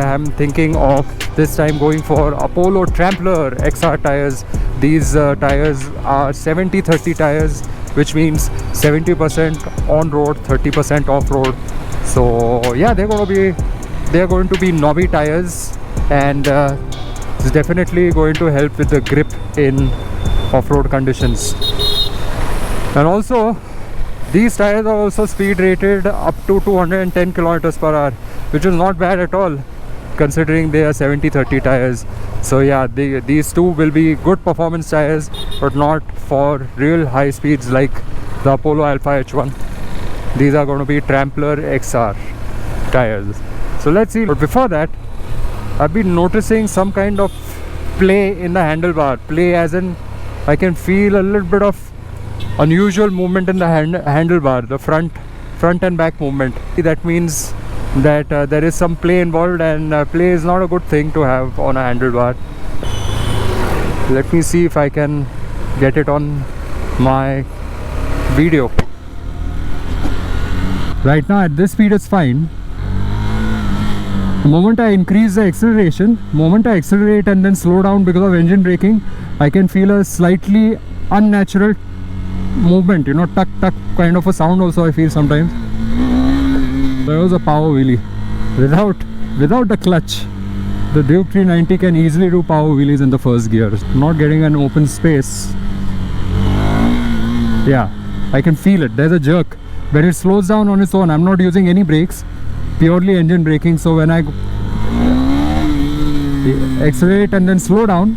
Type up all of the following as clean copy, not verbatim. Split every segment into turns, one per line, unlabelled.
I am thinking of this time going for Apollo Trampler XR tires. These tires are 70-30 tires, which means 70% on road, 30% off road. So yeah, they're going to be knobby tires, and it's definitely going to help with the grip in off-road conditions. And also, these tires are also speed rated up to 210 kilometers per hour, which is not bad at all considering they are 70-30 tires. So yeah, these two will be good performance tires, but not for real high speeds like the Apollo Alpha H1. These are going to be Trampler XR tires. So let's see. But before that, I've been noticing some kind of play in the handlebar. Play as in I can feel a little bit of unusual movement in the handlebar, the front and back movement. That means that there is some play involved, and play is not a good thing to have on a handlebar. Let me see if I can get it on my video. Right now at this speed it's fine. The moment I increase the acceleration, moment I accelerate and then slow down because of engine braking, I can feel a slightly unnatural movement, you know, tuck kind of a sound also I feel sometimes. There was a power wheelie without the clutch. The Duke 390 can easily do power wheelies in the first gear. Not getting an open space. Yeah, I can feel it. There's a jerk. When it slows down on its own, I'm not using any brakes, purely engine braking. So when I accelerate and then slow down,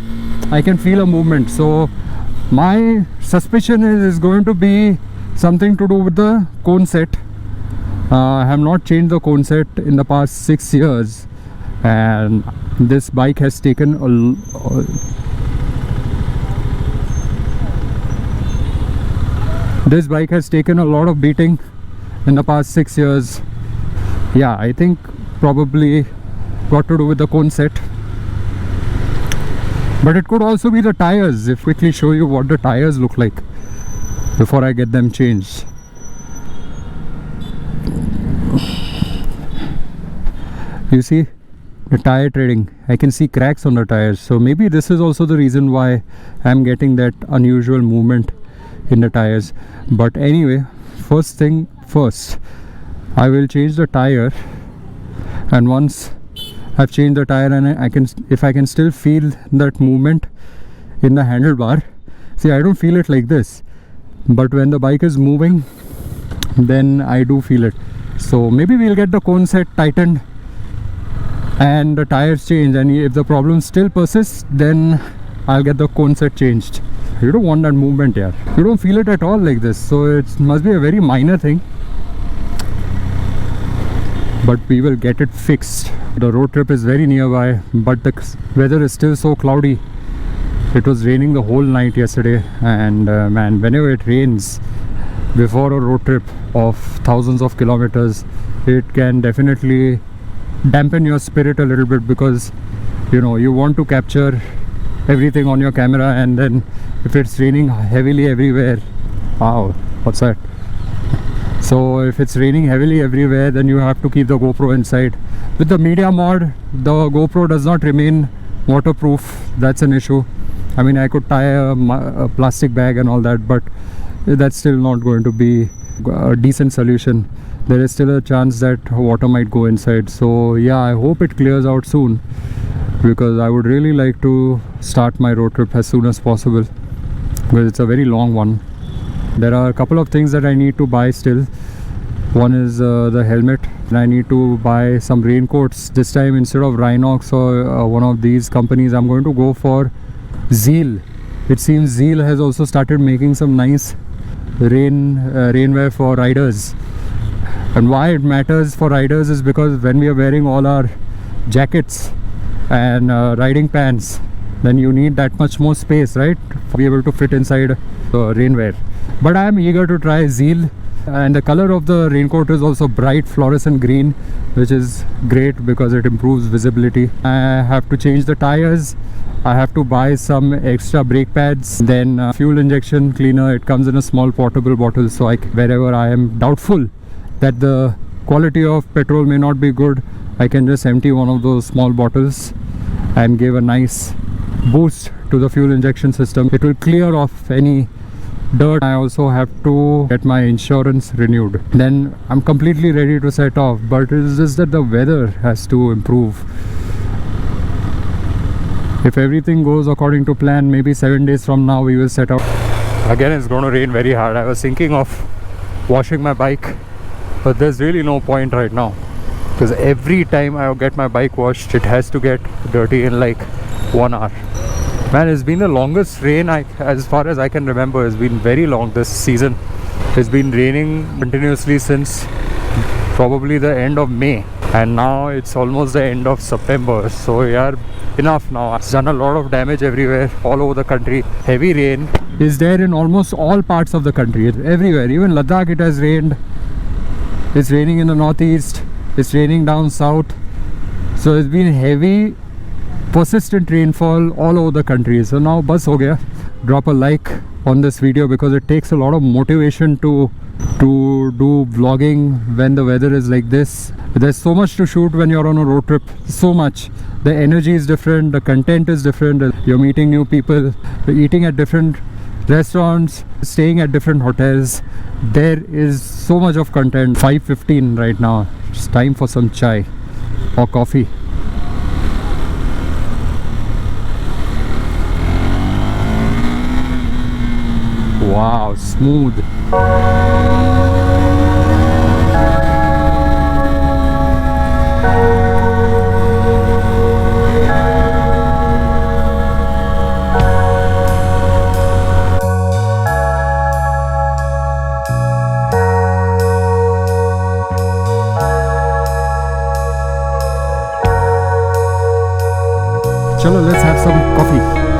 I can feel a movement. So my suspicion is going to be something to do with the cone set. I have not changed the cone set in the past 6 years, and this bike has taken a lot of beating in the past 6 years. Yeah, I think probably got to do with the cone set, but it could also be the tires. If quickly show you what the tires look like before I get them changed. You see the tire treading, I can see cracks on the tires, so maybe this is also the reason why I'm getting that unusual movement in the tires. But anyway, first thing first, I will change the tire, and once I've changed the tire and if I can still feel that movement in the handlebar. See, I don't feel it like this, but when the bike is moving, then I do feel it. So maybe we'll get the cone set tightened and the tires changed, and if the problem still persists, then I'll get the cone set changed. You don't want that movement here. You don't feel it at all like this, so it must be a very minor thing, but we will get it fixed. The road trip is very nearby, but the weather is still so cloudy. It was raining the whole night yesterday, and man, whenever it rains before a road trip of thousands of kilometers, it can definitely dampen your spirit a little bit, because you know, you want to capture everything on your camera, and then if it's raining heavily everywhere, wow, what's that? So if it's raining heavily everywhere, then you have to keep the GoPro inside. With the media mod, the GoPro does not remain waterproof. That's an issue. I mean, I could tie a plastic bag and all that, but that's still not going to be a decent solution. There is still a chance that water might go inside. So yeah, I hope it clears out soon, because I would really like to start my road trip as soon as possible, because it's a very long one. There are a couple of things that I need to buy still. One is the helmet, and I need to buy some raincoats. This time, instead of Rhinox or one of these companies, I'm going to go for Zeal. It seems Zeal has also started making some nice rainwear for riders. And why it matters for riders is because when we are wearing all our jackets and riding pants, then you need that much more space, right, to be able to fit inside rainwear. But I am eager to try Zeal, and the color of the raincoat is also bright fluorescent green, which is great because it improves visibility. I have to change the tires, I have to buy some extra brake pads, then fuel injection cleaner. It comes in a small portable bottle, so wherever I am doubtful that the quality of petrol may not be good, I can just empty one of those small bottles and give a nice boost to the fuel injection system. It will clear off any dirt. I also have to get my insurance renewed. Then I'm completely ready to set off, but it's just that the weather has to improve. If everything goes according to plan, maybe 7 days from now we will set out. Again, it's going to rain very hard. I was thinking of washing my bike, but there's really no point right now, because every time I get my bike washed, it has to get dirty in like 1 hour. Man, it's been the longest rain as far as I can remember. It's been very long this season. It's been raining continuously since probably the end of May, and now it's almost the end of September. So yeah, enough now. It's done a lot of damage everywhere, all over the country. Heavy rain is there in almost all parts of the country. It's everywhere. Even Ladakh, it has rained. It's raining in the northeast. It's raining down south. So it's been heavy, persistent rainfall all over the country. So now bus ho gaya. Drop a like on this video, because it takes a lot of motivation to do vlogging when the weather is like this. There's so much to shoot when you're on a road trip. So much. The energy is different, the content is different. You're meeting new people, you're eating at different restaurants, staying at different hotels. There is so much of content. 5:15 right now. It's time for some chai or coffee. Wow, smooth. Chalo, let's have some coffee.